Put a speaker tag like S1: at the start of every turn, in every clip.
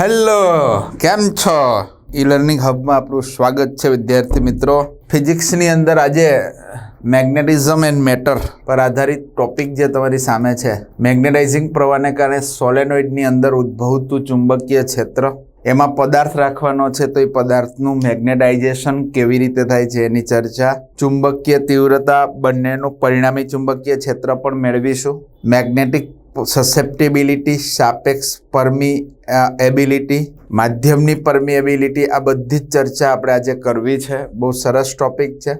S1: Hello, કેમ છો? E learning હબમાં આપણું સ્વાગત છે વિદ્યાર્થી મિત્રો. ફિઝિક્સની અંદર આજે મેગ્નેટિઝમ એન્ડ મેટર પર આધારિત ટોપિક જે તમારી સામે છે, મેગ્નેટાઇઝિંગ પ્રવાહને કારણે સોલેનોઇડની અંદર ઉદ્ભવતું ચુંબકીય ક્ષેત્ર, એમાં પદાર્થ રાખવાનો છે તો એ પદાર્થનું મેગ્નેટાઇઝેશન કેવી રીતે થાય છે એની ચર્ચા, ચુંબકીય તીવ્રતા, બંનેનું પરિણામી ચુંબકીય ક્ષેત્ર પણ મેળવીશું, મેગ્નેટિક સસેપ્ટિબિલિટી, સાપેક્ષ પરમિએબિલિટી, માધ્યમની પરમિએબિલિટી, આ બધી જ ચર્ચા આપણે આજે કરવી છે. બહુ સરસ ટોપિક છે.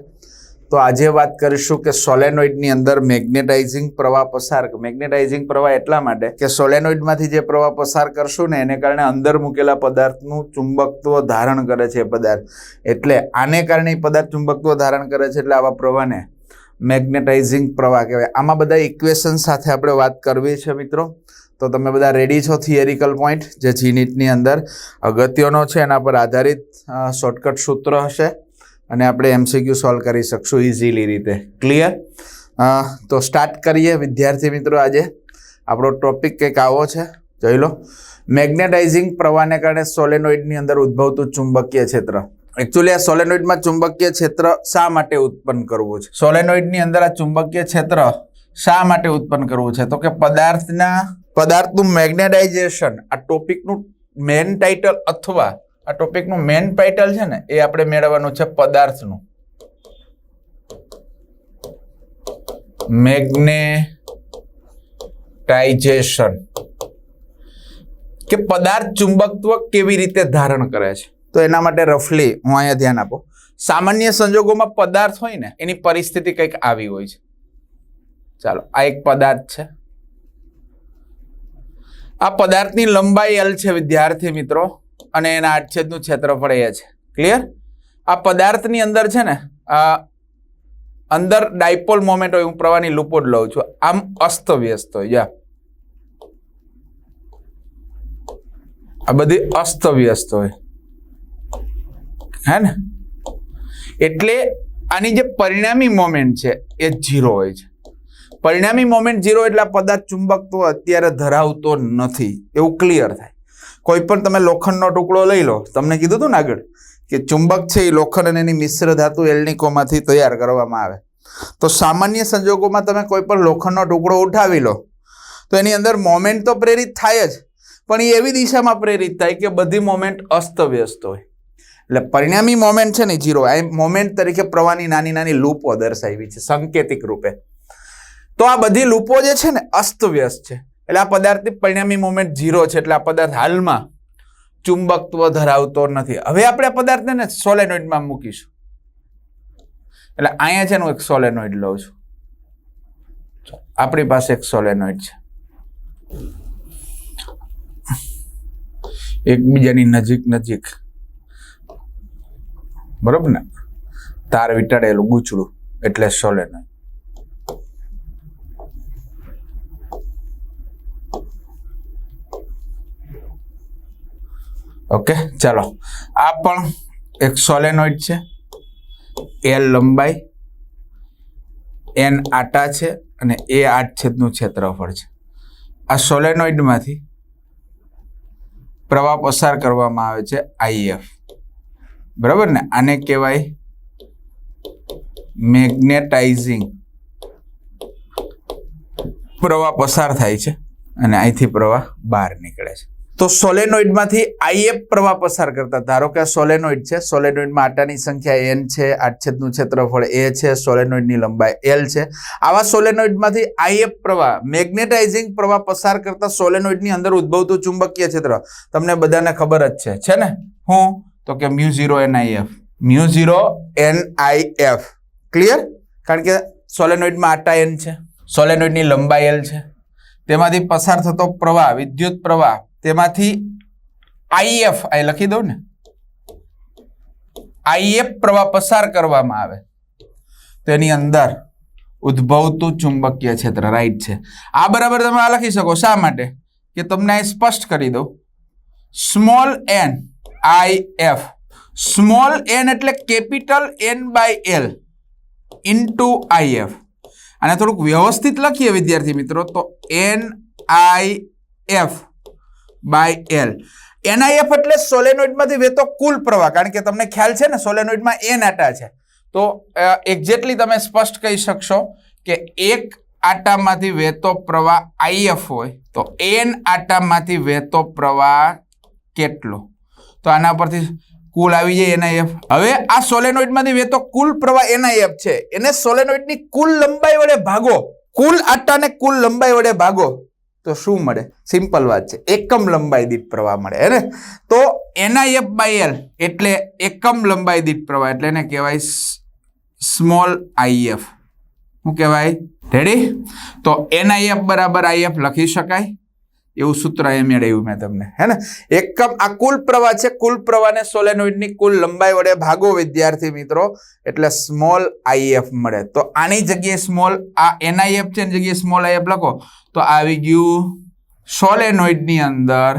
S1: તો આજે વાત કરીશું કે સોલેનોઇડની અંદર મેગ્નેટાઇઝિંગ પ્રવાહ પસાર. મેગ્નેટાઇઝિંગ પ્રવાહ એટલા માટે કે સોલેનોઇડમાંથી જે પ્રવાહ પસાર કરશું ને એને કારણે અંદર મૂકેલા પદાર્થનું ચુંબકત્વ ધારણ કરે છે પદાર્થ, એટલે આને કારણે પદાર્થ ચુંબકત્વ ધારણ કરે છે, એટલે આવા પ્રવાહને મેગ્નેટાઇઝિંગ પ્રવાહ કહેવાય. આમાં બધા ઇક્વેશન સાથે આપણે વાત કરવી છે મિત્રો. તો તમે બધા રેડી છો? થિયરિકલ પોઈન્ટ જે જીનીટની અંદર અગત્યનો છે એના પર આધારિત શોર્ટકટ સૂત્ર હશે અને આપણે એમસીક્યુ સોલ્વ કરી શકશું ઇઝીલી રીતે. ક્લિયર? તો સ્ટાર્ટ કરીએ વિદ્યાર્થી મિત્રો. આજે આપણો ટોપિક કંઈક આવો છે, જોઈ લો. મેગ્નેટાઇઝિંગ પ્રવાહને કારણે સોલેનોઇડની અંદર ઉદ્ભવતું ચુંબકીય ક્ષેત્ર. એકચ્યુઅલી આ સોલેનોઇડમાં ચુંબકીય ક્ષેત્ર શા માટે ઉત્પન્ન કરવું છે? સોલેનોઇડની અંદર આ ચુંબકીય ક્ષેત્ર શા માટે ઉત્પન્ન કરવું છે? તો કે પદાર્થનું મેગ્નેટાઇઝેશન. આ ટોપિકનું મેન ટાઇટલ અથવા આ ટોપિકનું મેન ટાઇટલ છે ને એ આપણે મેળવવાનું છે પદાર્થનું મેગ્નેટાઇઝેશન, કે પદાર્થ ચુંબકત્વ કેવી રીતે ધારણ કરે છે. તો એના માટે રફલી હું અહીંયા ધ્યાન આપો. સામાન્ય સંજોગોમાં પદાર્થ હોય ને એની પરિસ્થિતિ કંઈક આવી હોય છે. ચાલો, આ એક પદાર્થ છે. આ પદાર્થની લંબાઈ L છે વિદ્યાર્થી મિત્રો, અને એના આડછેદનું ક્ષેત્રફળ એ છે. ક્લિયર? આ પદાર્થની અંદર છે ને અંદર ડાયપોલ મોમેન્ટ હોય. હું પ્રવાહની લૂપો જ લઉં છું. આમ અસ્તવ્યસ્ત હોય. જા, આ બધી અસ્તવ્યસ્ત હોય, હે ને? એટલે આની જે પરિણામી મોમેન્ટ છે એ 0 હોય છે. પરિણામી મોમેન્ટ 0 એટલે આ પદાર્થ ચુંબકત્વ અત્યારે ધરાવતો નથી, એવું ક્લિયર થાય. કોઈ પણ તમે લોખંડનો ટુકડો લઈ લો, તમને કીધું હતું ને આગળ કે ચુંબક છે એ લોખંડ અને એની મિશ્ર ધાતુ એલ્નિકોમાંથી તૈયાર કરવામાં આવે. તો સામાન્ય સંજોગોમાં તમે કોઈ પણ લોખંડનો ટુકડો ઉઠાવી લો તો એની અંદર મોમેન્ટ તો પ્રેરિત થાય જ, પણ એ એવી દિશામાં પ્રેરિત થાય કે બધી મોમેન્ટ અસ્તવ્યસ્ત હોય. એટલે પરિણામી મોમેન્ટ છે ને 0. આ મોમેન્ટ તરીકે પ્રવાહની નાની નાની લૂપો દર્શાવી છે સંકેતિક રૂપે. તો આ બધી લૂપો જે છે ને અસ્તવ્યસ્ત છે, એટલે આ પદાર્થની પરિણામી મોમેન્ટ 0 છે. એટલે આ પદાર્થ હાલમાં ચુંબકત્વ ધરાવતો નથી. હવે આપણે આ પદાર્થને ને સોલેનોઇડમાં મૂકીશું. એટલે અહીંયા છે ને હું એક સોલેનોઇડ લઉં છું. આપણી પાસે એક સોલેનોઇડ છે, એકબીજાની નજીક, બરોબર ને? તાર વીંટાળેલું ગૂંચળું એટલે સોલેનોઇડ. ઓકે, ચાલો. આ પણ એક સોલેનોઇડ છે. L લંબાઈ, N આટા છે અને એ આડછેદનું ક્ષેત્રફળ છે. આ સોલેનોઇડમાંથી પ્રવાહ પસાર કરવામાં આવે છે IF, બરાબર ને? આને કહેવાય મેગ્નેટાઇઝિંગ પ્રવાહ પસાર થાય છે અને અહીંથી પ્રવાહ બહાર નીકળે છે. તો સોલેનોઇડમાંથી IF પ્રવાહ પસાર કરતા, ધારો કે આ સોલેનોઇડ છે, સોલેનોઇડમાં આટાની સંખ્યા N છે, આડછેદનું ક્ષેત્રફળ A છે, સોલેનોઇડની લંબાઈ L છે. આવા સોલેનોઇડમાંથી IF પ્રવાહ, મેગ્નેટાઇઝિંગ પ્રવાહ પસાર કરતા સોલેનોઇડની અંદર ઉદ્ભવતું ચુંબકીય ક્ષેત્ર તમને બધાને ખબર જ છે ને? હું તો કે μ0 NIF, μ0 NIF. ક્લિયર? કારણ કે સોલેનોઇડમાં આટા N છે, સોલેનોઇડની લંબાઈ L છે, તેમાંથી પસાર થતો પ્રવાહ, વિદ્યુત પ્રવાહ, તેમાંથી IF આ લખી દઉં ને, IF પ્રવાહ પસાર કરવામાં આવે તો એની અંદર ઉદ્ભવતું ચુંબકીય ક્ષેત્ર, રાઈટ છે. આ બરાબર તમે આ લખી શકો. શા માટે? કે તમને અહીં સ્પષ્ટ કરી દઉં. Small n IF, small n એટલે કેપિટલ N/L ઇન્ટુ IF. આને થોડુંક વ્યવસ્થિત લખીએ વિદ્યાર્થી મિત્રો તો NIF by L. NIF એટલે સોલેનોઇડમાંથી વહેતો કુલ પ્રવાહ, કારણ કે તમને ખ્યાલ છે ને સોલેનોઇડમાં n આટા છે, તો એક્ઝેક્ટલી તમે સ્પષ્ટ કહી શકશો કે એક આટામાંથી વહેતો પ્રવાહ IF હોય તો n આટામાંથી વહેતો પ્રવાહ કેટલો, તો આના પરથી કુલ આવી જાય NIF. હવે આ સોલેનોઇડમાંથી વહેતો કુલ પ્રવાહ NIF છે, એને સોલેનોઇડની કુલ લંબાઈ વડે ભાગો, કુલ આટાને કુલ લંબાઈ વડે ભાગો તો શું મળે? સિમ્પલ વાત છે, એકમ લંબાઈ દીઠ પ્રવાહ મળે હે ને. તો NIF બાય L એટલે એકમ લંબાઈ દીઠ પ્રવાહ, એટલે એને કહેવાય સ્મોલ IF. શું કહેવાય? રેડી? તો NIF બરાબર IF લખી શકાય એવું સૂત્ર એ મેળવ્યું મેં તમને હે ને. એકમ આ કુલ પ્રવાહ છે, કુલ પ્રવાહને સોલેનોઇડની કુલ લંબાઈ વડે ભાગો વિદ્યાર્થી મિત્રો, એટલે સ્મોલ IF મળે. તો આની જગ્યાએ સ્મોલ આ NIF છે એની જગ્યાએ સ્મોલ IF લખો તો આવી ગયું સોલેનોઇડની અંદર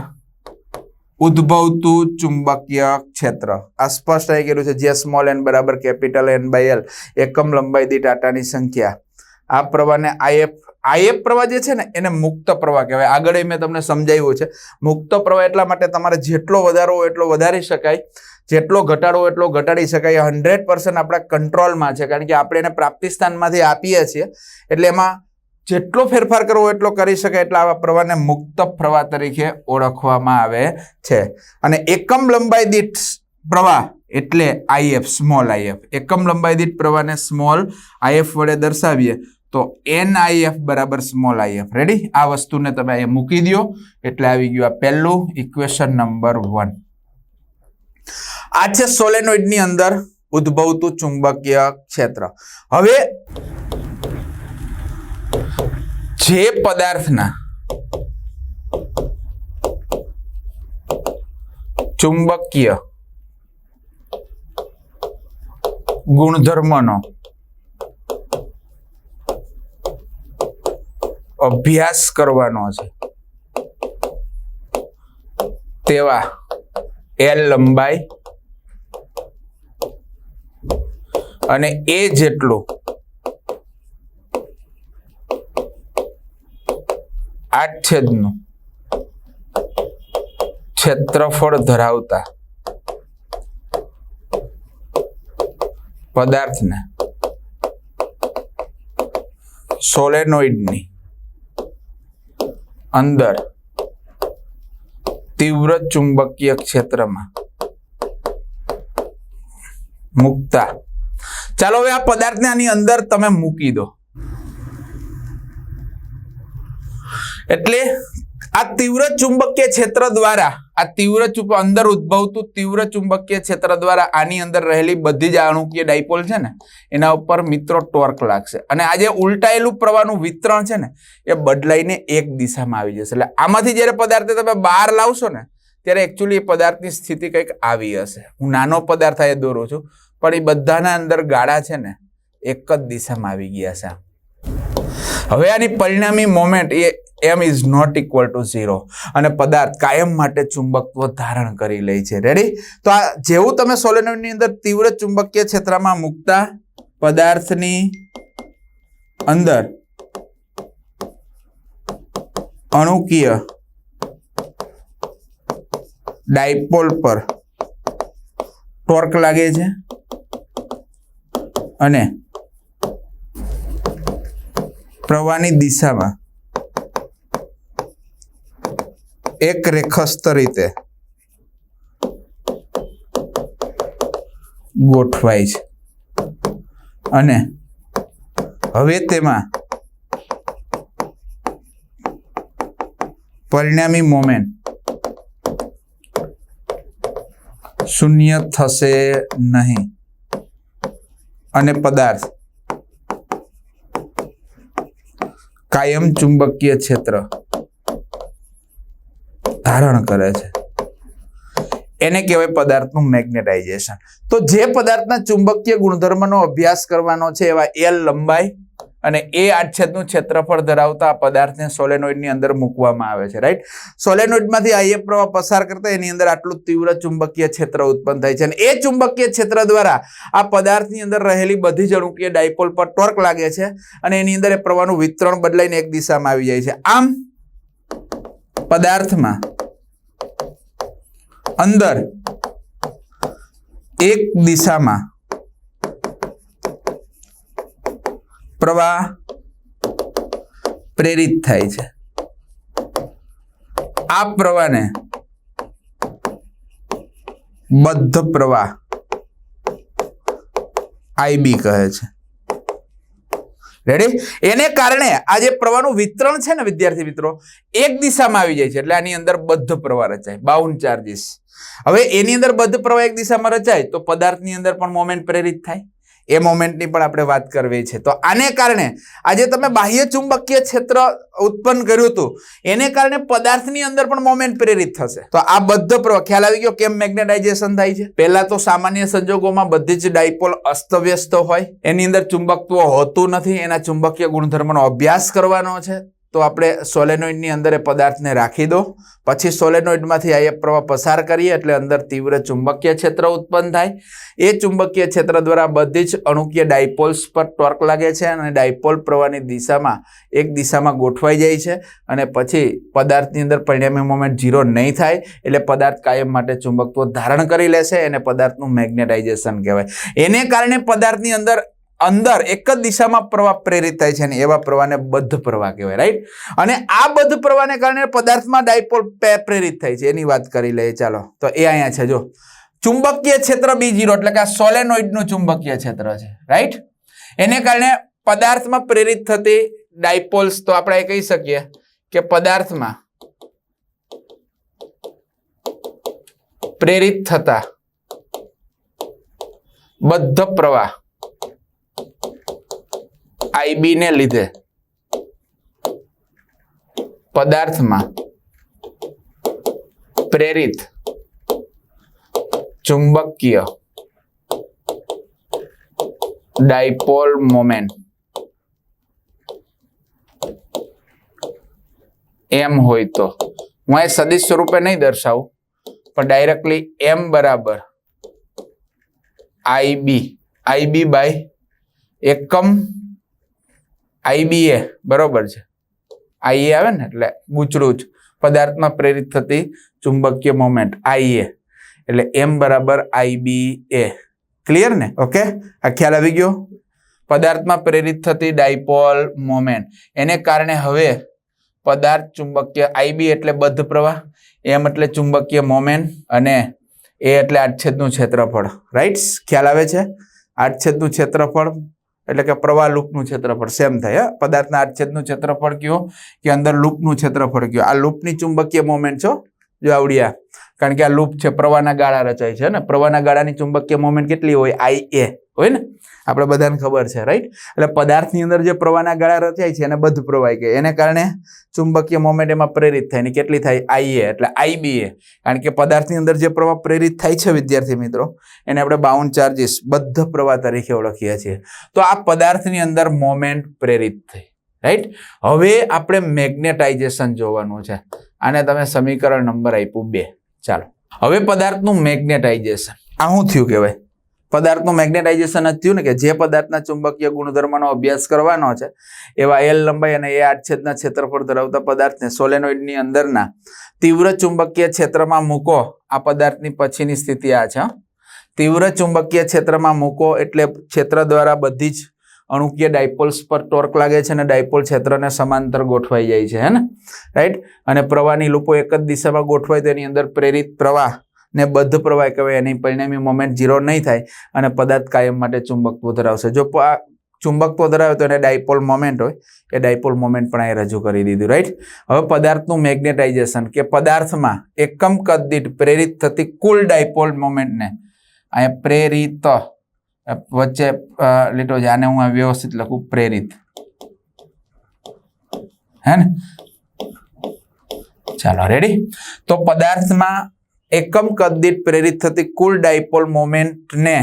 S1: ઉદ્ભવતું ચુંબકીય ક્ષેત્ર. આ સ્પષ્ટ આવી ગયેલું છે, જ્યાં સ્મોલ n બરાબર કેપિટલ N બાય L એકમ લંબાઈ દીઠ આટાની સંખ્યા. આ પ્રવાહને IF પ્રવાહ જે છે ને એને મુક્ત પ્રવાહ કહેવાય. આગળ મેં તમને સમજાવ્યું છે. મુક્ત પ્રવાહ એટલા માટે તમારે જેટલો વધારવો હોય એટલો વધારી શકાય, જેટલો ઘટાડવો હોય એટલો ઘટાડી શકાય. 100% આપણા કંટ્રોલમાં છે, કારણ કે આપણે એને પ્રાપ્તિ સ્થાનમાંથી આપીએ છીએ, એટલે એમાં જેટલો ફેરફાર કરવો એટલો કરી શકાય. એટલે આવા પ્રવાહને મુક્ત પ્રવાહ તરીકે ઓળખવામાં આવે છે. અને એકમ લંબાઈ દીઠ પ્રવાહ એટલે IF, સ્મોલ IF. એકમ લંબાઈ દીઠ પ્રવાહને સ્મોલ IF વડે દર્શાવીએ તો NIF બરાબર સ્મોલ IF. રેડી? આ વસ્તુને તમે અહીંયા મૂકી દો એટલે આવી ગયું આ પહેલું ઇક્વેશન નંબર 1. આ છે સોલેનોઇડની અંદર ઉદ્ભવતું ચુંબકીય ક્ષેત્ર. હવે જે પદાર્થના ચુંબકીય ગુણધર્મનો અભ્યાસ કરવાનો છે તેવા L લંબાઈ અને A જેટલું આડછેદનું ક્ષેત્રફળ ધરાવતા પદાર્થને સોલેનોઇડની અંદર તીવ્ર ચુંબકીય ક્ષેત્રમાં મૂકતા. ચાલો હવે આ પદાર્થને આની અંદર તમે મૂકી દો, એટલે આ તીવ્ર ચુંબકીય ક્ષેત્ર દ્વારા આ અંદર ઉદ્ભવતું તીવ્ર ચુંબકીય ક્ષેત્ર દ્વારા આની અંદર રહેલી બધી જ અણુકીય ડાયપોલ છે ને એના ઉપર મિત્રો ટોર્ક લાગશે, અને આ જે ઉલટાયેલું પ્રવાહનું વિતરણ છે ને એ બદલાઈને એક દિશામાં આવી જશે. એટલે આમાંથી જ્યારે પદાર્થ તમે બહાર લાવશો ને ત્યારે એકચ્યુઅલી એ પદાર્થની સ્થિતિ કંઈક આવી હશે. હું નાનો પદાર્થ આ દોરું છું, પણ એ બધાના અંદર ગાળા છે ને એક જ દિશામાં આવી ગયા છે. હવે આની પરિણામી moment A m is not equal to 0 અને પદાર્થ કાયમ માટે ચુંબકત્વ ધારણ કરી લે છે. રેડી? તો આ જેવું તમે સોલેનોઇડની અંદર તીવ્ર ચુંબકીય ક્ષેત્રમાં મુકતા પદાર્થની અંદર અણુકીય ડાયપોલ પર ટોર્ક લાગે છે અને પ્રવાહની દિશામાં એક રેખસ્થ રીતે ગોઠવાય છે અને હવે તેમાં પરિણામી મોમેન્ટ શૂન્ય થશે નહીં અને પદાર્થ કાયમ ચુંબકીય ક્ષેત્ર ધારણ કરે છે. એને કહેવાય પદાર્થનું મેગ્નેટાઇઝેશન. તો જે પદાર્થના ચુંબકીય ગુણધર્મનો અભ્યાસ કરવાનો છે એવા L લંબાઈ અને A આડછેદનું ક્ષેત્રફળ ધરાવતા આ પદાર્થને સોલેનોઇડની અંદર મૂકવામાં આવે છે. રાઈટ? સોલેનોઇડમાંથી IF પ્રવાહ પસાર કરતા એની અંદર આટલું તીવ્ર ચુંબકીય ક્ષેત્ર ઉત્પન્ન થાય છે અને એ ચુંબકીય ક્ષેત્ર દ્વારા આ પદાર્થની અંદર રહેલી બધી જ અણુકીય ડાયપોલ પર ટોર્ક લાગે છે અને એની અંદર એ પ્રવાહનું વિતરણ બદલાઈને એક દિશામાં આવી જાય છે. આમ પદાર્થમાં અંદર એક દિશામાં પ્રવાહ પ્રેરિત થાય છે. આ પ્રવાહને બદ્ધ પ્રવાહ IB કહે છે. રેડી? એને કારણે આ જે પ્રવાહનું વિતરણ છે ને વિદ્યાર્થી મિત્રો, એક દિશામાં આવી જાય છે એટલે આની અંદર બદ્ધ પ્રવાહ રચાય, બાઉન્ડ ચાર્જીસ. હવે એની અંદર બદ્ધ પ્રવાહ એક દિશામાં રચાય તો પદાર્થની અંદર પણ મોમેન્ટ પ્રેરિત થાય. એ મોમેન્ટની પણ આપણે વાત કરવી છે. તો આને કારણે આજે તમે બાહ્ય ચુંબકીય ક્ષેત્ર ઉત્પન્ન કર્યું હતું એને કારણે પદાર્થની અંદર પણ મોમેન્ટ પ્રેરિત થશે. તો આ બદ્ધ પ્રવાહ ખ્યાલ આવી ગયો કેમ મેગ્નેટાઇઝેશન થાય છે. પહેલા તો સામાન્ય સંજોગોમાં બધી જ ડાયપોલ અસ્તવ્યસ્ત હોય, એની અંદર ચુંબકત્વ હોતું નથી, એના ચુંબકીય ગુણધર્મનો અભ્યાસ કરવાનો છે. તો આપણે સોલેનોઇડની અંદર એ પદાર્થને રાખી દો, પછી સોલેનોઇડમાંથી આયપ પ્રવાહ પસાર કરીએ એટલે અંદર તીવ્ર ચુંબકીય ક્ષેત્ર ઉત્પન્ન થાય. એ ચુંબકીય ક્ષેત્ર દ્વારા બધી જ અણુકીય ડાયપોલ્સ પર ટોર્ક લાગે છે અને ડાયપોલ પ્રવાહની દિશામાં એક દિશામાં ગોઠવાઈ જાય છે અને પછી પદાર્થની અંદર પરિણામી મોમેન્ટ 0 નહીં થાય એટલે પદાર્થ કાયમ માટે ચુંબકત્વ ધારણ કરી લેશે. એને પદાર્થનું મેગ્નેટાઇઝેશન કહેવાય. એને કારણે પદાર્થની અંદર એક જ દિશામાં પ્રવાહ પ્રેરિત થાય છે અને એવા પ્રવાહને બદ્ધ પ્રવાહ કહેવાય. રાઈટ? અને આ બદ્ધ પ્રવાહને કારણે પદાર્થમાં ડાયપોલ પ્રેરિત થાય છે. એની વાત કરી લઈએ. ચાલો, તો એ અહીંયા છે. જો ચુંબકીય ક્ષેત્ર B0 એટલે કે આ સોલેનોઇડનું ચુંબકીય ક્ષેત્ર છે. રાઈટ? એને કારણે પદાર્થમાં પ્રેરિત થતી ડાયપોલ્સ, તો આપણે કહી શકીએ કે પદાર્થમાં પ્રેરિત થતા બદ્ધ પ્રવાહ IB ને લીધે પદાર્થમાં પ્રેરિત ચુંબકીય ડાયપોલ મોમેન્ટ M હોય તો હું એ સદિશ સ્વરૂપે નહીં દર્શાવું પણ ડાયરેક્ટલી M બરાબર IB બાય એકમ IBA બરોબર છે. IA આવે ને એટલે ગૂંચળું જ પદાર્થમાં પ્રેરિત થતી ચુંબકીય મોમેન્ટ IA એટલે M બરાબર IBA. ક્લિયર ને? ઓકે, આ ખ્યાલ આવી ગયો. પદાર્થમાં પ્રેરિત થતી ડાયપોલ મોમેન્ટ એને કારણે હવે પદાર્થ ચુંબકીય IB એટલે બદ્ધ પ્રવાહ, M એટલે ચુંબકીય મોમેન્ટ અને A એટલે આડછેદનું ક્ષેત્રફળ. રાઈટ? ખ્યાલ આવે છે? આડછેદનું ક્ષેત્રફળ એટલે કે પ્રવાહ લૂપનું ક્ષેત્રફળ સેમ થાય. પદાર્થના આડછેદનું ક્ષેત્રફળ કયો કે અંદર લૂપનું ક્ષેત્રફળ કયો. આ લૂપની ચુંબકીય મોમેન્ટ છો જો આવડિયા, કારણ કે આ લૂપ છે, પ્રવાહના ગાળા રચાય છે ને. પ્રવાહના ગાળાની ચુંબકીય મોમેન્ટ કેટલી હોય? IA હોય ને, આપણે બધાને ખબર છે. રાઈટ? એટલે પદાર્થની અંદર જે પ્રવાહના ગાળા રચાય છે એને બદ્ધ પ્રવાહ કહે. એને કારણે ચુંબકીય મોમેન્ટ એમાં પ્રેરિત થાય ને કેટલી થાય? IA એટલે IBA. કારણ કે પદાર્થની અંદર જે પ્રવાહ પ્રેરિત થાય છે વિદ્યાર્થી મિત્રો એને આપણે બાઉન્ડ ચાર્જીસ બદ્ધ પ્રવાહ તરીકે ઓળખીએ છીએ. તો આ પદાર્થની અંદર મોમેન્ટ પ્રેરિત થઈ. રાઈટ? હવે આપણે મેગ્નેટાઇઝેશન જોવાનું છે. આને તમે સમીકરણ નંબર આપ્યું 2. ચાલો, હવે પદાર્થનું મેગ્નેટાઇઝેશન આ શું થયું કહેવાય? પદાર્થનું મેગ્નેટાઇઝેશન જ થયું ને કે જે પદાર્થના ચુંબકીય ગુણધર્મનો અભ્યાસ કરવાનો છે એવા L લંબાઈ અને A આડછેદના ક્ષેત્રફળ ધરાવતા પદાર્થને સોલેનોઇડની અંદરના તીવ્ર ચુંબકીય ક્ષેત્રમાં મૂકો. આ પદાર્થની પછીની સ્થિતિ આ છે. તીવ્ર ચુંબકીય ક્ષેત્રમાં મૂકો એટલે ક્ષેત્ર દ્વારા બધી જ અણુકીય ડાયપોલ્સ પર ટોર્ક લાગે છે અને ડાયપોલ ક્ષેત્રને સમાંતર ગોઠવાઈ જાય છે. હે ને? રાઈટ? અને પ્રવાહની લૂપો એક જ દિશામાં ગોઠવાય તો એની અંદર પ્રેરિત પ્રવાહ ને બદ્ધ પ્રવાહ કહેવાય. એની પરિણામી મોમેન્ટ 0 નહીં થાય અને પદાર્થ કાયમ માટે ચુંબકત્વ ધરાવશે. જો ચુંબકત્વ ધરાવે તો એને ડાયપોલ મોમેન્ટ હોય, એ ડાયપોલ મોમેન્ટ પણ અહીં રજૂ કરી દીધું. રાઈટ? હવે પદાર્થનું મેગ્નેટાઇઝેશન કે પદાર્થમાં એકમ કદ દીઠ પ્રેરિત થતી કુલ ડાયપોલ મોમેન્ટને અહીંયા પ્રેરિત વચ્ચે લીટો છે, આને હું વ્યવસ્થિત લખું પ્રેરિત. હે ને? ચાલો, રેડી? તો પદાર્થમાં એકમ કદ દીઠ પ્રેરિત થતી કુલ ડાયપોલ મોમેન્ટને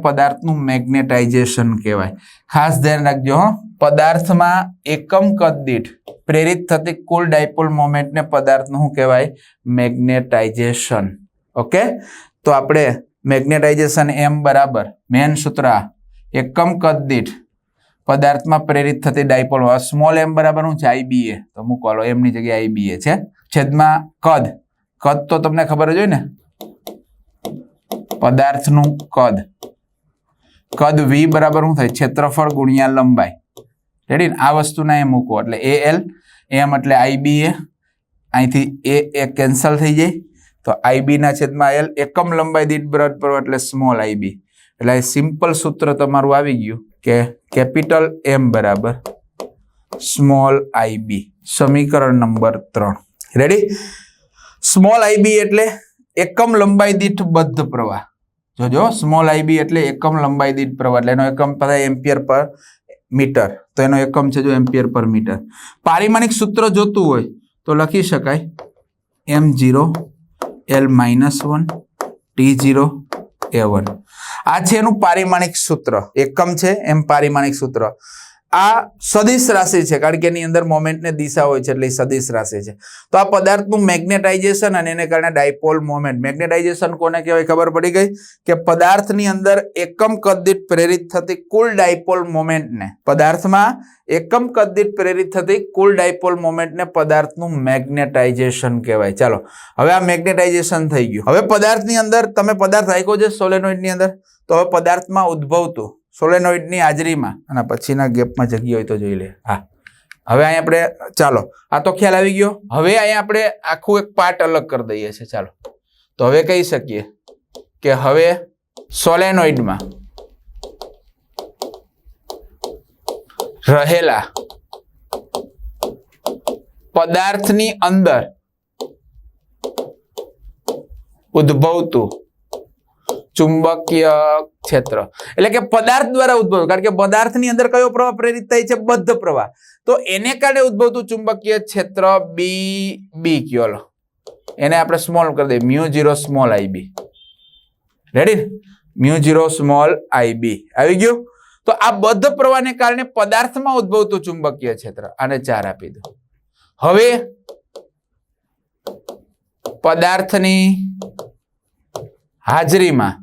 S1: પદાર્થનું મેગ્નેટાઇઝેશન કહેવાય. ખાસ ધ્યાન રાખજો. પદાર્થમાં એકમ કદ દીઠ પ્રેરિત થતી કુલ ડાયપોલ મોમેન્ટને પદાર્થનું શું કહેવાય? મેગ્નેટાઇઝેશન. ઓકે, તો આપણે મેગ્નેટાઇઝેશન M બરાબર મેન સૂત્ર એકમ કદ દીઠ પદાર્થમાં પ્રેરિત થતી ડાયપોલ સ્મોલ m બરાબર શું છે? IBA. તો મૂકો, M ની જગ્યાએ IBA છે. છેદમાં કદ કદ તો તમને ખબર જ હોય ને, પદાર્થનું કદ, કદ v બરાબર શું થાય, ક્ષેત્રફળ ગુણ્યા લંબાઈ. રેડી ને? આ વસ્તુના એ મૂકો એટલે AL, એમ એટલે IBA, અહીંથી એ કેન્સલ થઈ જાય તો IB ના છેદમાં L, એકમ લંબાઈ દીઠ બ્રડ પર એટલે સ્મોલ IB. એટલે સિમ્પલ સૂત્ર તમારું આવી ગયું કે કેપિટલ M બરાબર સ્મોલ IB. સમીકરણ નંબર 3. રેડી? સ્મોલ IB એટલે એકમ લંબાઈ દીઠ બદ્ધ પ્રવાહ. જોજો, સ્મોલ IB એટલે એકમ લંબાઈ દીઠ પ્રવાહ, એટલે એનો એકમ થાય એમ્પિયર પર મીટર, તો એનો એકમ છે જો એમ્પિયર પર મીટર. પારિમાણિક સૂત્ર જોતું હોય તો લખી શકાય M0 L-1 T0 A1. આ છે એનું પારિમાણિક સૂત્ર, એકમ છે એમ પારિમાણિક સૂત્ર. આ સદિશ રાશિ છે કારણ કે એની અંદર મોમેન્ટ ને દિશા હોય છે એટલે સદિશ રાશિ છે. તો આ પદાર્થનું મેગ્નેટાઇઝેશન અને એને કારણે ડાયપોલ મોમેન્ટ. મેગ્નેટાઇઝેશન કોને કહેવાય ખબર પડી ગઈ કે પદાર્થની અંદર એકમ કદ દીઠ પ્રેરિત થતી કુલ ડાયપોલ મોમેન્ટને, પદાર્થમાં એકમ કદ દીઠ પ્રેરિત થતી કુલ ડાયપોલ મોમેન્ટને પદાર્થનું મેગ્નેટાઇઝેશન કહેવાય. ચાલો, હવે આ મેગ્નેટાઇઝેશન થઈ ગયું. હવે પદાર્થની અંદર તમે પદાર્થ રાખ્યો છે સોલેનોઇડની અંદર, તો હવે પદાર્થમાં ઉદ્ભવતું સોલેનોઇડની હાજરીમાં, અને પછીના ગેપમાં જગ્યા હોય તો જોઈ લે. હા, હવે અહીં આપણે ચાલો, આ તો ખ્યાલ આવી ગયો. હવે અહીંયા આપણે આખું એક પાર્ટ અલગ કરી દઈએ છીએ. ચાલો, તો હવે કહી શકીએ કે હવે સોલેનોઇડમાં રહેલા પદાર્થની અંદર ઉદ્ભવતું ચુંબકીય ક્ષેત્ર, એટલે કે પદાર્થ દ્વારા ઉદ્ભવ, કારણ કે પદાર્થની અંદર કયો પ્રવાહ પ્રેરિત થાય છે, બદ્ધ પ્રવાહ, તો એને કારણે ઉદ્ભવતું ચુંબકીય ક્ષેત્ર B કયો, એને આપણે સ્મોલ કરી દઈએ, μ0 small IB. Ready? μ0 small IB આવી ગયું. તો આ બદ્ધ પ્રવાહને કારણે પદાર્થમાં ઉદ્ભવતું ચુંબકીય ક્ષેત્ર, આને 4 આપી દો. હવે પદાર્થની હાજરીમાં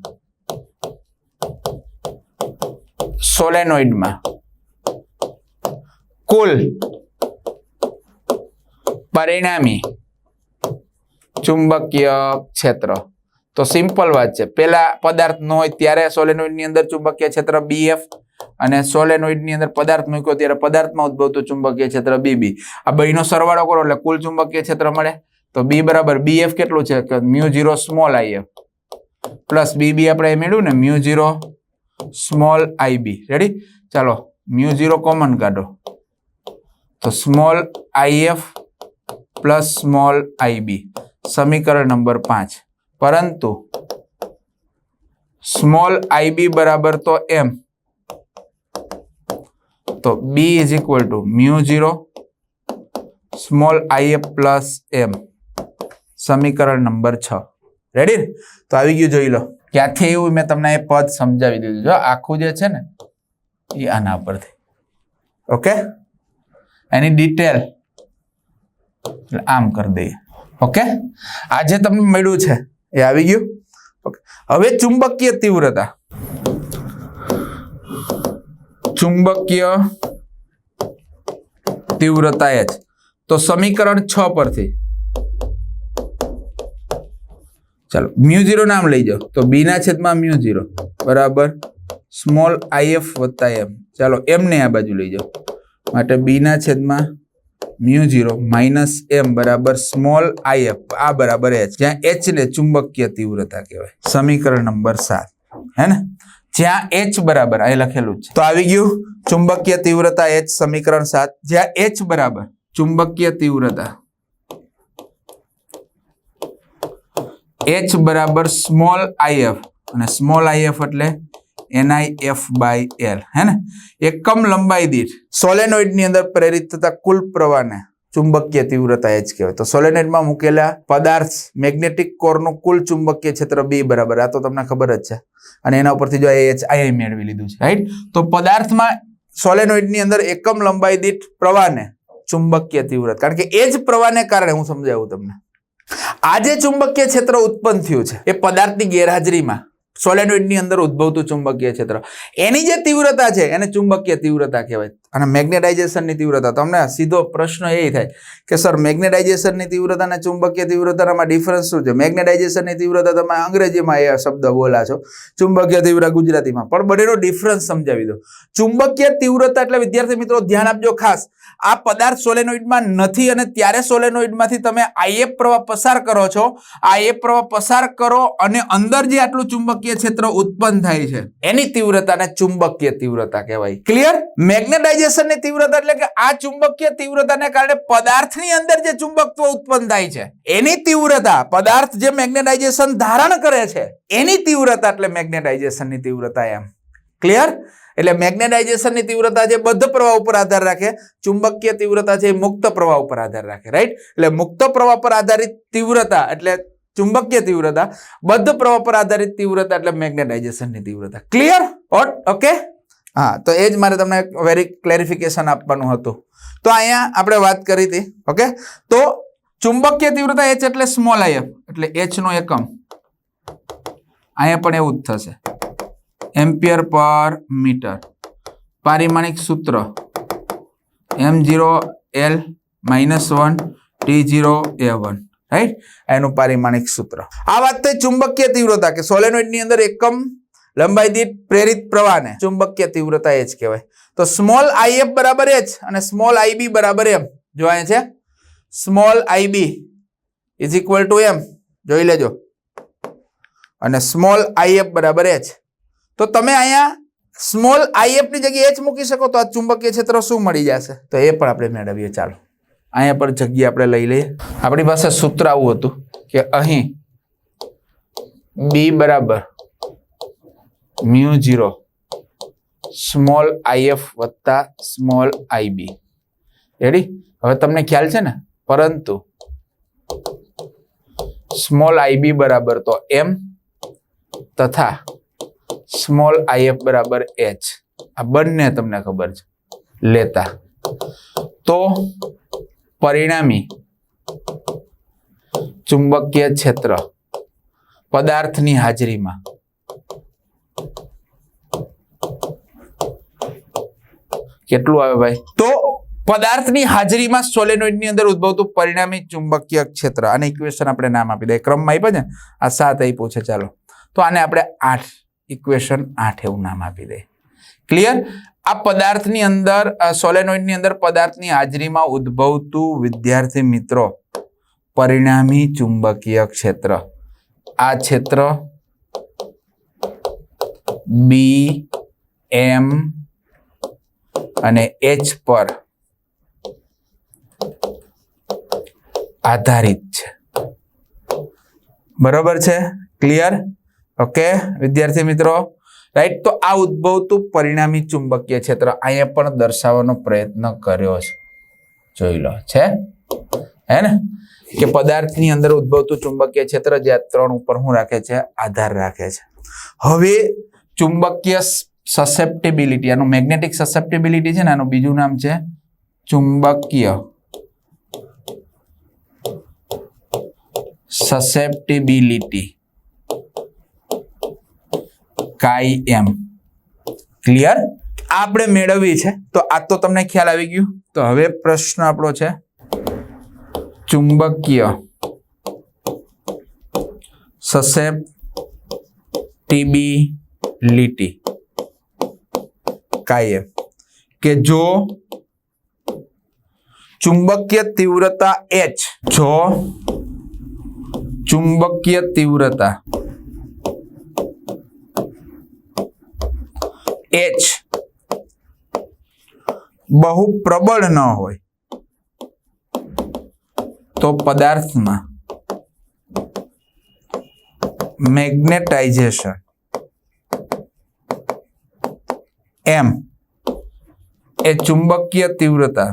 S1: સોલેનોઇડમાં કુલ પરિણામી ચુંબકીય ક્ષેત્ર. તો સિમ્પલ વાત છે, પેલા પદાર્થ ન હોય ત્યારે સોલેનોઇડની અંદર ચુંબકીય ક્ષેત્ર BF, અને સોલેનોઇડની અંદર પદાર્થ મૂક્યો ત્યારે પદાર્થમાં ઉદ્ભવતું ચુંબકીય ક્ષેત્ર BB. આ બેયનો સરવાળો કરો એટલે કુલ ચુંબકીય ક્ષેત્ર મળે. તો B બરાબર BF કેટલું છે કે μ0 સ્મોલ IF પ્લસ BB આપણે મેળવ્યું ને μ0 સ્મોલ IB. રેડી? ચાલો, μ0 કોમન કાઢો તો small IF plus small IB, સમીકરણ નંબર 5. પરંતુ સ્મોલ IB બરાબર તો M, તો B is equal to μ0 small IF plus M, સમીકરણ નંબર 6. રેડી? તો આવી ગયું, જોઈ લો. ક્યાંથી એવું મેં તમને એ પદ સમજાવી દીધું. જો આખું જે છે ને એ આના પરથી, ઓકે, એની ડિટેલ આમ કરી દઈએ. ઓકે, આ જે તમને મળ્યું છે એ આવી ગયું. ઓકે, હવે ચુંબકીય તીવ્રતા, ચુંબકીય તીવ્રતા H, તો સમીકરણ 6 પરથી ચાલો μ0 નામ લઈ જાઓ, તો B ના છેદમાં μ0 બરાબર સ્મોલ IF વત્તા M. ચાલો, M ને આ બાજુ લઈ જાઓ, માટે B ના છેદમાં μ0 માઇનસ M બરાબર સ્મોલ IF, આ બરાબર H, જ્યાં H ને ચુંબકીય તીવ્રતા કહેવાય. સમીકરણ નંબર 7, હે ને? જ્યાં H બરાબર અહીં લખેલું છે. તો આવી ગયું ચુંબકીય તીવ્રતા H, સમીકરણ 7, જ્યાં H બરાબર ચુંબકીય તીવ્રતા H બરાબર સ્મોલ IF, અને સ્મોલ IF એટલે NIF/L, હે ને? એકમ લંબાઈ દીઠ સોલેનોઇડની અંદર પ્રેરિત થતા કુલ પ્રવાહને ચુંબકીય તીવ્રતા H કહેવાય. તો સોલેનોઇડમાં મૂકેલા પદાર્થ મેગ્નેટિક કોરનું કુલ ચુંબકીય ક્ષેત્ર B બરાબર, આ તો તમને ખબર જ છે, અને એના ઉપરથી જો H અહીં મેળવી લીધું છે. રાઈટ? તો પદાર્થમાં સોલેનોઇડની અંદર એકમ લંબાઈ દીઠ પ્રવાહને ચુંબકીય તીવ્રતા, કારણ કે એ જ પ્રવાહને કારણે હું સમજાવું તમને, આ જે ચુંબકીય ક્ષેત્ર ઉત્પન્ન થયું છે એ પદાર્થની ગેરહાજરીમાં સોલેનોઇડની અંદર ઉદ્ભવતું ચુંબકીય ક્ષેત્ર, એની જે તીવ્રતા છે એને ચુંબકીય તીવ્રતા કહેવાય. અને મેગ્નેટાઇઝેશનની તીવ્રતા, તમને સીધો પ્રશ્ન એ થાય કે સર મેગ્નેટાઇઝેશનની તીવ્રતા અને ચુંબકીય તીવ્રતામાં ડિફરન્સ શું છે? મેગ્નેટાઇઝેશનની તીવ્રતા તમે અંગ્રેજીમાં એ શબ્દ બોલા છો, ચુંબકીય તીવ્રતા ગુજરાતીમાં, પણ બંનેનો ડિફરન્સ સમજાવી દો. ચુંબકીય તીવ્રતા એટલે વિદ્યાર્થી મિત્રો ધ્યાન આપજો ખાસ, આ પદાર્થ સોલેનોઇડમાં નથી અને ત્યારે સોલેનોઇડમાંથી તમે IF પ્રવાહ પસાર કરો છો, IF પ્રવાહ પસાર કરો અને અંદર જે આટલું ચુંબકીય ક્ષેત્ર ઉત્પન્ન થાય છે એની તીવ્રતાને ચુંબકીય તીવ્રતા કહેવાય. ક્લિયર? મેગ્નેટાઇઝેશનની તીવ્રતા એટલે કે આ ચુંબકીય તીવ્રતાને કારણે પદાર્થની અંદર જે ચુંબકત્વ ઉત્પન્ન થાય છે એની તીવ્રતા, પદાર્થ જે મેગ્નેટાઇઝેશન ધારણ કરે છે એની તીવ્રતા એટલે મેગ્નેટાઇઝેશનની તીવ્રતા એમ. ક્લિયર? એટલે મેગ્નેટાઇઝેશનની તીવ્રતા જે બદ્ધ પ્રવાહ ઉપર આધાર રાખે, ચુંબકીય તીવ્રતા છે એ મુક્ત પ્રવાહ ઉપર આધાર રાખે. રાઈટ? એટલે મુક્ત પ્રવાહ પર આધારિત તીવ્રતા એટલે ચુંબકીય તીવ્રતા, બદ્ધ પ્રવાહ પર આધારિત તીવ્રતા એટલે મેગ્નેટાઇઝેશનની તીવ્રતા. ક્લિયર? ઓકે, હા, તો એ જ મારે તમને વેરી ક્લેરિફિકેશન આપવાનું હતું. તો અહીંયા આપણે વાત કરી હતી. ઓકે, તો ચુંબકીય તીવ્રતા H એટલે સ્મોલ IF એટલે H નો એકમ, અહીંયા પણ એવું જ થશે, એમ્પિયર પર મીટર. પારિમાણિક સૂત્ર M0L -1 T0A1. રાઈટ? એનું પારિમાણિક સૂત્ર. આ વાત થઈ ચુંબકીય તીવ્રતા કે સોલેનોઇડની અંદર એકમ લંબાઈ દીઠ પ્રેરિત પ્રવાહને ચુંબકીય તીવ્રતા H કહેવાય. તો સ્મોલ IF બરાબર H અને સ્મોલ IB બરાબર M. જો અહીંયા છે small IB is equal two M, જોઈ લેજો, અને સ્મોલ IF બરાબર H. તો તમે અહીંયા સ્મોલ IF ની જગ્યાએ H મૂકી શકો તો આ ચુંબકીય ક્ષેત્ર શું મળી જશે? તો એ પણ આપણે મેળવીએ. ચાલો અહીંયા પર જગ્યા આપણે લઈ લઈએ. આપણી પાસે સૂત્ર આવું હતું કે અહીં B બરાબર μ0 સ્મોલ IF વત્તા સ્મોલ IB. રેડી? હવે તમને ખ્યાલ છે ને, પરંતુ સ્મોલ IB બરાબર તો M તથા સ્મોલ IF બરાબર H, આ બંને તમને ખબર છે લેતા, તો પરિણામી ચુંબકીય ક્ષેત્ર પદાર્થની હાજરીમાં કેટલું આવે ભાઈ? તો પદાર્થની હાજરીમાં સોલેનોઇડની અંદર ઉદ્ભવતું પરિણામી ચુંબકીય ક્ષેત્ર, આને ઇક્વેશન આપણે નામ આપી દઈએ, ક્રમમાં આપ્યા છે, આ 7 આપ્યું છે. ચાલો તો આને આપણે 8, ઇક્વેશન 8 એવું નામ આપી દઈએ. ક્લિયર? આ પદાર્થની અંદર સોલેનોઇડની અંદર પદાર્થની હાજરીમાં ઉદ્ભવતું વિદ્યાર્થી મિત્રો પરિણામી ચુંબકીય ક્ષેત્ર, આ ક્ષેત્ર B, M અને H પર આધારિત છે. બરોબર છે? ક્લિયર? ઓકે વિદ્યાર્થી મિત્રો, રાઈટ? તો આ ઉદ્ભવતું પરિણામી ચુંબકીય ક્ષેત્ર અહીંયા પણ દર્શાવવાનો પ્રયત્ન કર્યો છે. જોઈ લો, છે હે ને, કે પદાર્થની અંદર ઉદ્ભવતું ચુંબકીય ક્ષેત્ર જે આ 3 ઉપર શું રાખે છે? આધાર રાખે છે. હવે ચુંબકીય સસેપ્ટિબિલિટી, આનું મેગ્નેટિક સસેપ્ટિબિલિટી છે ને, આનું બીજું નામ છે ચુંબકીય સસેપ્ટિબિલિટી, કાઈ M. ક્લિયર? આપણે મેળવવી છે. તો આ તો તમને ખ્યાલ આવી ગયું. તો હવે પ્રશ્ન આપણો છે ચુંબકીય સસેપ્ટિબિલિટી કાઈ M, કે જો ચુંબકીય તીવ્રતા H, જો ચુંબકીય તીવ્રતા H બહુ પ્રબળ ન હોય તો પદાર્થમાં મેગ્નેટાઇઝેશન M એ ચુંબકીય તીવ્રતા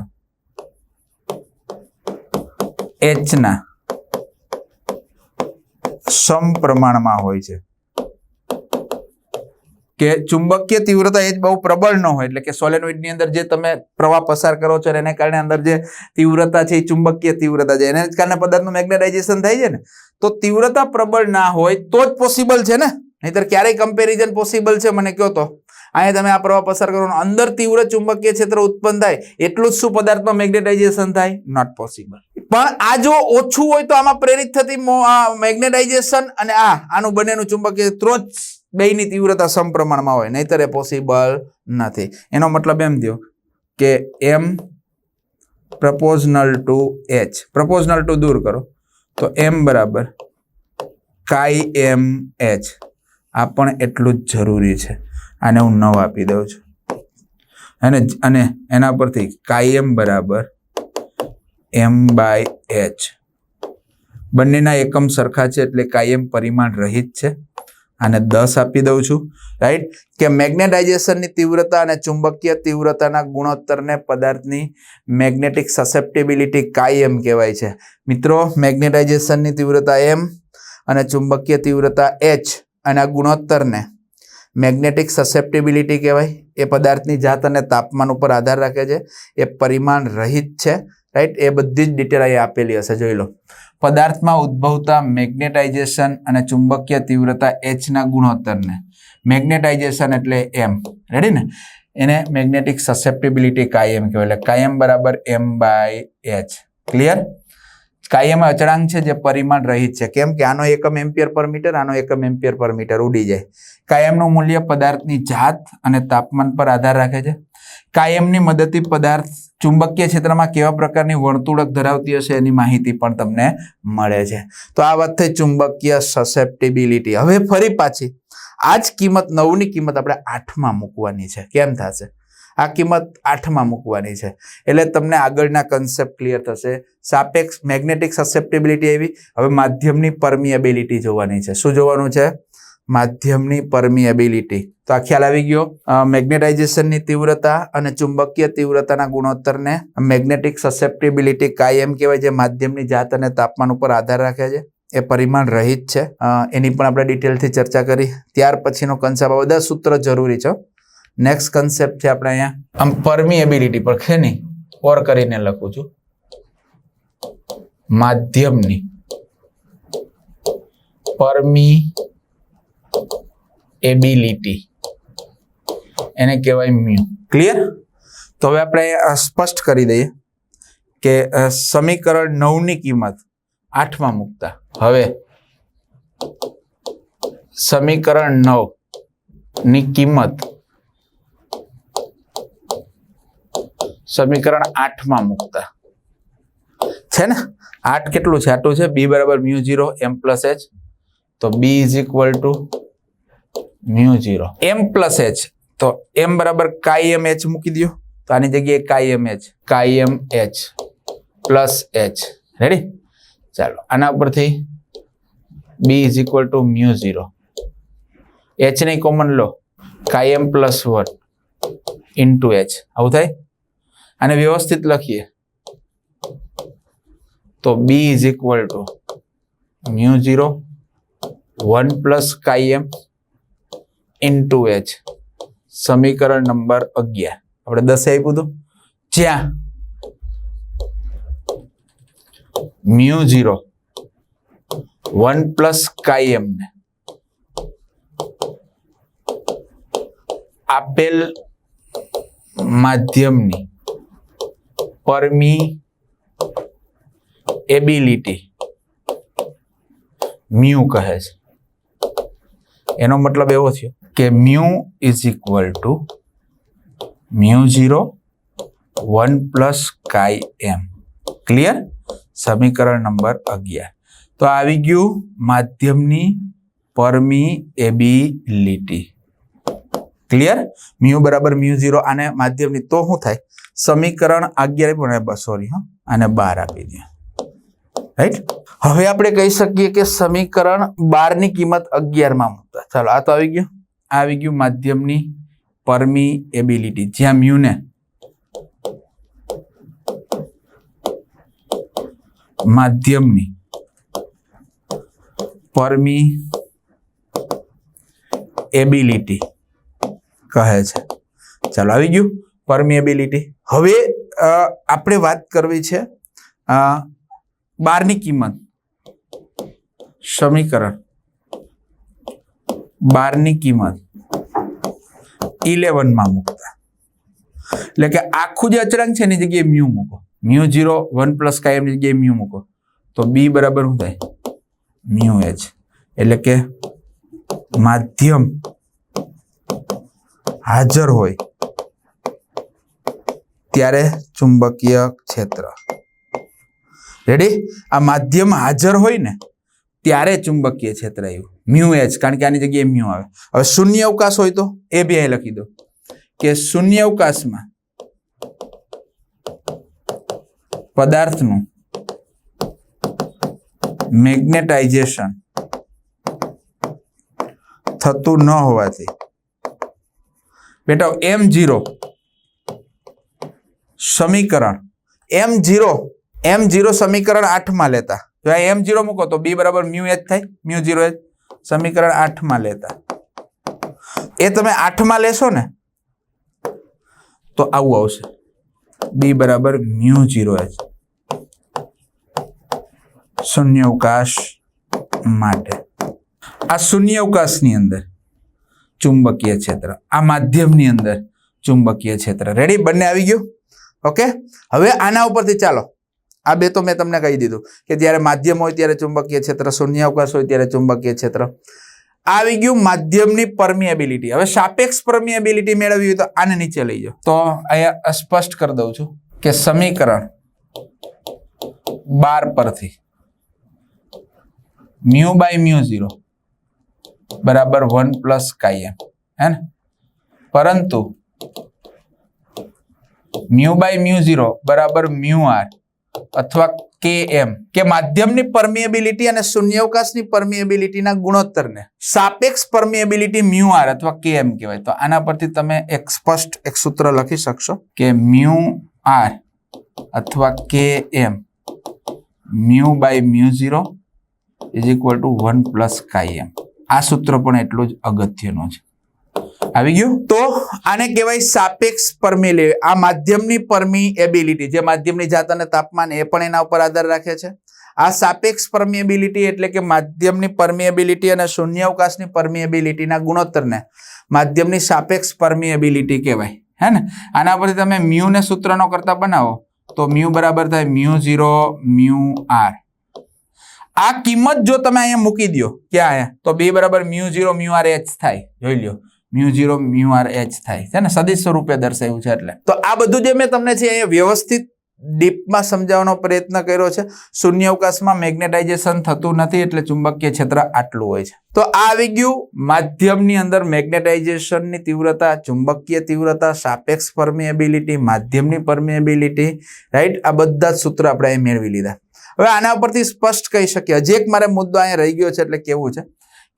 S1: H ના સમપ્રમાણમાં હોય છે. કે ચુંબકીય તીવ્રતા H બહુ પ્રબળ ન હોય, એટલે કે સોલેનોઇડની અંદર જે તમે પ્રવાહ પસાર કરો છો એને કારણે અંદર જે તીવ્રતા છે એ ચુંબકીય તીવ્રતા છે, એને કારણે પદાર્થનું મેગ્નેટાઇઝેશન થાય છે ને, તો તીવ્રતા પ્રબળ ના હોય તો જ પોસિબલ છે ને. નહીતર ક્યારેય કમ્પેરિઝન પોસિબલ છે મને કહો તો? અહીંયા તમે આ પ્રવાહ પસાર કરો, અંદર તીવ્ર ચુંબકીય ક્ષેત્ર ઉત્પન્ન થાય એટલું જ શું પદાર્થમાં મેગ્નેટાઇઝેશન થાય? Not possible. પણ આ જો ઓછું હોય તો આમાં પ્રેરિત થતી મેગ્નેટાઇઝેશન અને આનું બંનેનું ચુંબકીય તો જ બેયની તીવ્રતા સમપ્રમાણમાં હોય, નહીતર એ પોસિબલ નથી. એનો મતલબ એમ થયો કે M proportional to H, proportional to દૂર કરો તો M બરાબર chi M H. આ પણ એટલું જ જરૂરી છે. આને હું 9 આપી દઉં છું અને એના પરથી chi M બરાબર M/H. બંનેના એકમ સરખા છે એટલે chi M પરિમાણ રહિત છે. આને 10 આપી દઉં છું. રાઈટ, કે મેગ્નેટાઇઝેશનની તીવ્રતા અને ચુંબકીય તીવ્રતાના ગુણોત્તરને પદાર્થની મેગ્નેટિક સસેપ્ટિબિલિટી chi M કહેવાય છે. મિત્રો, મેગ્નેટાઇઝેશનની તીવ્રતા M અને ચુંબકીય તીવ્રતા H અને આ ગુણોત્તરને મેગ્નેટિક સસેપ્ટિબિલિટી કહેવાય. એ પદાર્થની જાત અને તાપમાન ઉપર આધાર રાખે છે. એ પરિમાણ રહિત છે. રાઈટ, એ બધી જ ડિટેલ અહીં આપેલી હશે, જોઈ લો. પદાર્થમાં ઉદ્ભવતા મેગ્નેટાઇઝેશન અને ચુંબકીય તીવ્રતા H ના ગુણોત્તરને, મેગ્નેટાઇઝેશન એટલે M, રેડી ને, એને મેગ્નેટિક સસેપ્ટિબિલિટી chi M કહેવાય. એટલે chi M બરાબર M/H. ક્લિયર? chi M અચળાંક છે જે પરિમાણ રહિત છે. કેમ કે આનો એકમ એમ્પિયર પર મીટર, આનો એકમ એમ્પિયર પર મીટર ઉડી જાય. chi M નું મૂલ્ય પદાર્થની જાત અને તાપમાન પર આધાર રાખે છે. chi M ની મદદથી પદાર્થ ચુંબકીય ક્ષેત્રમાં કેવા પ્રકારની વર્તુળક ધરાવતી હશે એની માહિતી પણ તમને મળે છે. તો આ વાત થઈ ચુંબકીય સસેપ્ટિબિલિટી. હવે ફરી પાછી આ જ કિંમત 9 ની કિંમત આપણે 8માં મૂકવાની છે. કેમ થશે? આ કિંમત 8માં મૂકવાની છે એટલે તમને આગળના કન્સેપ્ટ ક્લિયર થશે. સાપેક્ષ મેગ્નેટિક સસેપ્ટિબિલિટી આવી. હવે માધ્યમની પરમિએબિલિટી જોવાની છે. શું જોવાનું છે? માધ્યમની પરમિએબિલિટી. તો આ ખ્યાલ આવી ગયો. મેગ્નેટાઇઝેશનની તીવ્રતા અને ચુંબકીય તીવ્રતાના ગુણોત્તરને મેગ્નેટિક સસેપ્ટિબિલિટી chi M કહેવાય, જે માધ્યમની જાત અને તાપમાન ઉપર આધાર રાખે છે. એ પરિમાણ રહિત છે. એની પણ આપણે ડિટેલથી ચર્ચા કરી. ત્યાર પછીનો કન્સેપ્ટ, આ બધા સૂત્ર જરૂરી છે. નેક્સ્ટ કન્સેપ્ટ છે આપણે અહીંયા આમ પરમિએબિલિટી પર છે નહીં, ઓર કરીને લખું છું. માધ્યમની પરમિએબિલિટી એને કહેવાય મ્યુ. ક્લિયર? તો હવે આપણે સ્પષ્ટ કરી દઈએ કે સમીકરણ 9 ની કિંમત 8માં મૂકતા. હવે સમીકરણ 9 ની કિંમત સમીકરણ 8માં મૂકતા છે ને. 8 કેટલું છે? આટલું છે. B બરાબર μ0 M પ્લસ H. તો B is equal to μ0 M plus H. તો M બરાબર chi M H મૂકી દો. તો આની જગ્યાએ chi M H plus H. Ready? ચાલો, આના ઉપરથી B is equal to μ0 H ને કોમન લો, chi M plus 1 into H. આવું થાય. આને વ્યવસ્થિત લખીએ તો B is equal to μ0 1 plus chi M into H. સમીકરણ નંબર 11 આપણે 10 આપ્યું હતું, જ્યાં μ0 1 પ્લસ chi M ને આપેલ માધ્યમની પરમિએબિલિટી મ્યુ કહે છે. એનો મતલબ એવો થયો કે mu is equal to μ0 1 plus chi M. Clear? સમીકરણ નંબર 11. તો આવી ગયું માધ્યમની પરમિએબિલિટી. ક્લિયર? મ્યુ બરાબર μ0 આને માધ્યમની. તો શું થાય? સમીકરણ 11 સોરી આને 12 આપી દે. રાઈટ? હવે આપણે કહી શકીએ કે સમીકરણ 12 ની કિંમત 11માં મૂકતા. ચાલો, આ તો આવી ગયું. આવી ગયું માધ્યમની પરમિએબિલિટી, જ્યાં મ્યુ ને માધ્યમની પરમિએબિલિટી કહે છે. ચાલો, આવી ગયું પરમિએબિલિટી. હવે આપણે વાત કરવી છે 12 ની કિંમત સમીકરણ 12 ની કિંમત 11 માં મૂકતા, એટલે કે આખું જે અચળાંક છે એની જગ્યાએ મ્યુ મૂકો, μ0 1 પ્લસ કાયમ ની જગ્યાએ મ્યુ મૂકો તો b બરાબર શું થાય મ્યુ h, એટલે કે માધ્યમ હાજર હોય ત્યારે ચુંબકીય ક્ષેત્ર. રેડી? આ માધ્યમ હાજર હોય ને ત્યારે ચુંબકીય ક્ષેત્ર આવ્યું મ્યુ એચ, કારણ કે આની જગ્યાએ મ્યુ આવે. હવે શૂન્ય અવકાશ હોય તો એ બી અહીં લખી દો કે શૂન્ય અવકાશમાં પદાર્થનું મેગ્નેટાઇઝેશન થતું ન હોવાથી બેટા M0 સમીકરણ M0 સમીકરણ 8 માં લેતા, જો આ M0 મૂકો તો B બરાબર મ્યુ h થાય, μ0 h સમીકરણ 8 માં લેતા, એ તમે 8 માં લેશો ને તો આવું આવશે B બરાબર μ0 h શૂન્ય અવકાશ માટે. આ શૂન્ય અવકાશની અંદર ચુંબકીય ક્ષેત્ર, આ માધ્યમની અંદર ચુંબકીય ક્ષેત્ર. રેડી? બંને આવી ગયું. ઓકે, હવે આના ઉપરથી ચાલો, આ બે તો મેં તમને કહી દીધું કે જ્યારે માધ્યમ હોય ત્યારે ચુંબકીય ક્ષેત્ર, શૂન્ય અવકાશ હોય ત્યારે ચુંબકીય ક્ષેત્ર. આવી ગયું માધ્યમની પરમિએબિલિટી. હવે સાપેક્ષ પરમિએબિલિટી મેળવવી હોય તો આને નીચે લઈ જાઓ. તો અહીંયા સ્પષ્ટ કરી દઉં છું કે સમીકરણ 12 પરથી મ્યુ બાય μ0 બરાબર 1 પ્લસ કાયમ, હે ને, પરંતુ મ્યુ બાય μ0 બરાબર μr અથવા km કે માધ્યમની પરમિએબિલિટી અને શૂન્યાવકાશની પરમિએબિલિટીના ગુણોત્તરને સાપેક્ષ પરમિએબિલિટી μr અથવા km કહેવાય. તો આના પરથી તમે એક સ્પષ્ટ એક સૂત્ર લખી શકશો કે μr અથવા km mu by μ0 is equal to 1 plus chi M. આ સૂત્ર પણ એટલું જ અગત્યનું છે. આવી ગયું? તો આને કહેવાય સાપેક્ષ પરમિએબિલિટી. આ માધ્યમની પરમિએબિલિટી, જે માધ્યમની જાત અને તાપમાન એ પણ એના ઉપર આધાર રાખે છે. આ સાપેક્ષ પરમિએબિલિટી એટલે કે માધ્યમની પરમિએબિલિટી અને શૂન્યાવકાશની પરમિએબિલિટીના ગુણોત્તરને માધ્યમની સાપેક્ષ પરમિએબિલિટી કહેવાય, હે ને. આના પરથી તમે મ્યુ ને સૂત્રનો કરતા બનાવો તો મ્યુ બરાબર થાય μ0 μr. આ કિંમત જો તમે અહીંયા મૂકી દો ક્યાં અહીંયા, તો b બરાબર μ0 μr h થાય. જોઈ લ્યો, μ0 μr h થાય છે ને, સદિશ સ્વરૂપે દર્શાવ્યું છે. એટલે તો આ બધું જે મેં તમને છે અહીંયા વ્યવસ્થિત ડીપમાં સમજાવવાનો પ્રયત્ન કર્યો છે. શૂન્ય અવકાશમાં મેગ્નેટાઇઝેશન થતું નથી એટલે ચુંબકીય ક્ષેત્ર આટલું હોય છે. તો આ આવી ગયું માધ્યમની અંદર મેગ્નેટાઇઝેશનની તીવ્રતા, ચુંબકીય તીવ્રતા, સાપેક્ષ પરમિએબિલિટી, માધ્યમની પરમિએબિલિટી, રાઈટ. આ બધા જ સૂત્ર આપણે અહીં મેળવી લીધા. હવે આના ઉપરથી સ્પષ્ટ કહી શકીએ, હજી એક મારે મુદ્દો અહીંયા રહી ગયો છે, એટલે કેવું છે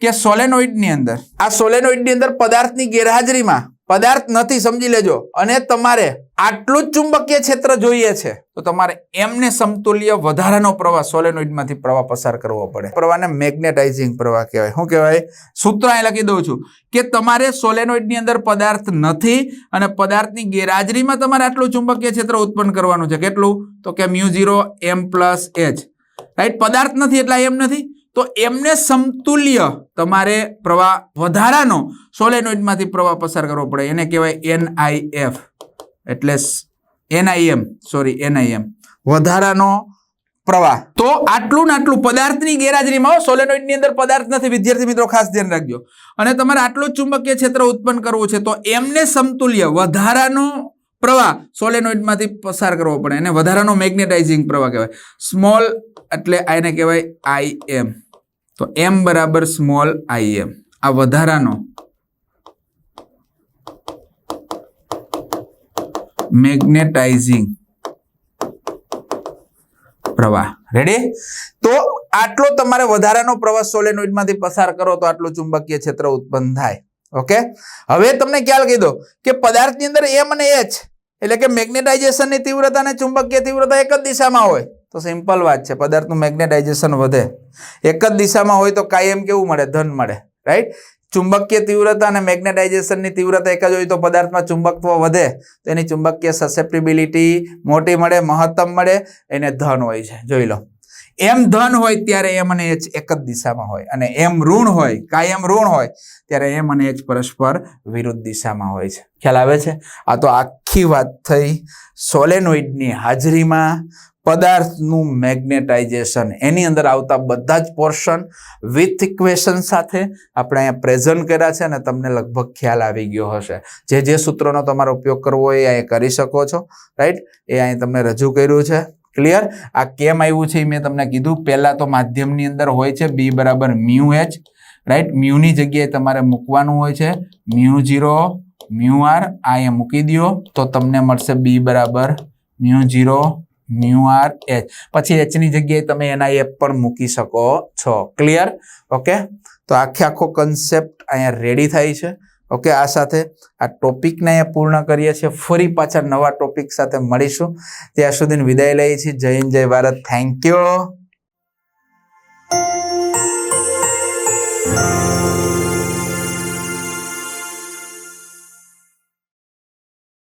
S1: કે સોલેનોઇડની અંદર, આ સોલેનોઇડની અંદર પદાર્થની ગેરહાજરીમાં પદાર્થ નથી, સમજી લેજો, અને તમારે આટલું જ ચુંબકીય ક્ષેત્ર જોઈએ છે તો તમારે એમને સમતુલ્ય વધારાનો પ્રવાહ સોલેનોઇડમાંથી પ્રવાહ પસાર કરવો પડે. પ્રવાહને મેગ્નેટાઇઝિંગ પ્રવાહ કહેવાય. શું કહેવાય? સૂત્ર અહીં લખી દઉં છું કે તમારે સોલેનોઇડની અંદર પદાર્થ નથી અને પદાર્થની ગેરહાજરીમાં તમારે આટલું ચુંબકીય ક્ષેત્ર ઉત્પન્ન કરવાનું છે. કેટલું? તો કે μ0 m પ્લસ h, રાઈટ. પદાર્થ નથી એટલે એમ નથી, તો એમને સમતુલ્ય તમારે પ્રવાહ વધારાનો સોલેનોઇડમાંથી પ્રવાહ પસાર કરવો પડે. એને કહેવાય NIF, એટલે NIM વધારાનો પ્રવાહ. તો આટલું ને આટલું પદાર્થની ગેરહાજરીમાં, સોલેનોઇડની અંદર પદાર્થ નથી વિદ્યાર્થી મિત્રો, ખાસ ધ્યાન રાખજો. અને તમારે આટલું જ ચુંબકીય ક્ષેત્ર ઉત્પન્ન કરવું છે તો એમને સમતુલ્ય વધારાનો પ્રવાહ સોલેનોઇડમાંથી પસાર કરવો પડે. એને વધારાનો મેગ્નેટાઇઝિંગ પ્રવાહ કહેવાય. સ્મોલ એટલે આને કહેવાય IM. તો m બરાબર સ્મોલ IM. આ વધારાનો મેગ્નેટાઇઝિંગ પ્રવાહ. રેડી? તો આટલો તમારે વધારાનો પ્રવાહ સોલેનોઇડમાંથી પસાર કરો તો આટલું ચુંબકીય ક્ષેત્ર ઉત્પન્ન થાય. ઓકે, હવે તમને ખ્યાલ કહી દો કે પદાર્થની અંદર m અને h એટલે કે મેગ્નેટાઇઝેશનની તીવ્રતા અને ચુંબકીય તીવ્રતા એક જ દિશામાં હોય તો સિમ્પલ વાત છે, પદાર્થનું મેગ્નેટાઇઝેશન વધે. એક જ દિશામાં હોય તો કાયમ કેવું મળે? ધન મળે, રાઈટ. ચુંબકીય તીવ્રતા અને મેગ્નેટાઇઝેશનની તીવ્રતા એક જ હોય તો પદાર્થમાં ચુંબકત્વ વધે તો એની ચુંબકીય સસેપ્ટિબિલિટી મોટી મળે, મહત્તમ મળે, એને ધન હોય છે. જોઈ લો, એમ ધન હોય ત્યારે એમ અને એચ એક જ દિશામાં હોય, અને એમ ઋણ હોય, કાયમ ઋણ હોય ત્યારે એમ અને એચ પરસ્પર વિરુદ્ધ દિશામાં હોય છે. ખ્યાલ આવે છે? આ તો આખી વાત થઈ સોલેનોઇડની હાજરીમાં પદાર્થનું મેગ્નેટાઇઝેશન, એની અંદર આવતા બધા જ પોર્શન વિથ ઇક્વેશન સાથે આપણે અહીંયા પ્રેઝન્ટ કર્યા છે, અને તમને લગભગ ખ્યાલ આવી ગયો હશે. જે સૂત્રોનો તમારો ઉપયોગ કરવો હોય એ અહીં કરી શકો છો, રાઈટ? એ અહીં તમને રજૂ કર્યું છે. ક્લિયર? આ કેમ આવ્યું છે મેં તમને કીધું. પહેલા તો માધ્યમની અંદર હોય છે B બરાબર મ્યુ એચ, રાઈટ? મ્યુની જગ્યાએ તમારે મૂકવાનું હોય છે μ0 μr. આ અહીંયા મૂકી દો તો તમને મળશે B બરાબર μ0 μr h. પછી h ની જગ્યાએ તમે એના એપ પણ મૂકી શકો છો. ક્લિયર? ઓકે, તો આખો કન્સેપ્ટ અહીંયા રેડી થાય છે. ઓકે, આ સાથે આ ટોપિકને અહીંયા પૂર્ણ કરીએ છીએ. ફરી પાછા નવા ટોપિક સાથે મળીશું. ત્યાં સુધી વિદાય લઈએ છીએ. જય હિન્દ, જય ભારત. Thank you.